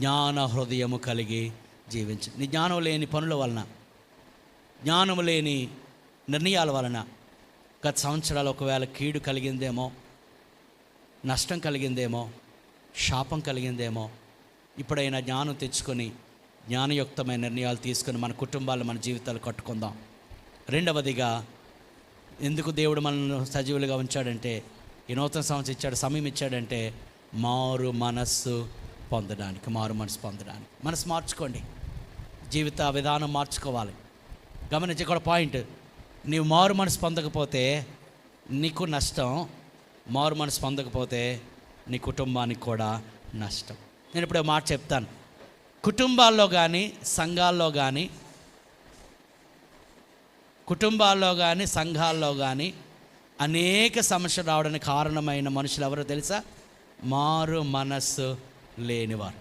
జ్ఞాన హృదయము కలిగి జీవించు. నీ జ్ఞానం లేని పనుల వలన, జ్ఞానం లేని నిర్ణయాల వలన గత సంవత్సరాలు ఒకవేళ కీడు కలిగిందేమో, నష్టం కలిగిందేమో, శాపం కలిగిందేమో. ఇప్పుడైనా జ్ఞానం తెచ్చుకొని జ్ఞానయుక్తమైన నిర్ణయాలు తీసుకొని మన కుటుంబాలు, మన జీవితాలు కట్టుకుందాం. రెండవదిగా, ఎందుకు దేవుడు మనల్ని సజీవులుగా ఉంచాడంటే, ఈ నూతన సంవత్సరం ఇచ్చాడు, సమయం ఇచ్చాడంటే మారు మనస్సు పొందడానికి. మారు మనసు పొందడానికి మనసు మార్చుకోండి, జీవిత విధానం మార్చుకోవాలి. గమనించి ఇక్కడ పాయింట్, నీవు మారు మనసు పొందకపోతే నీకు నష్టం, మారు మనసు పొందకపోతే నీ కుటుంబానికి కూడా నష్టం. నేను ఇప్పుడు మాట చెప్తాను. కుటుంబాల్లో కానీ సంఘాల్లో కానీ అనేక సమస్యలు రావడానికి కారణమైన మనుషులు ఎవరో తెలుసా? మారు మనస్సు లేనివారు.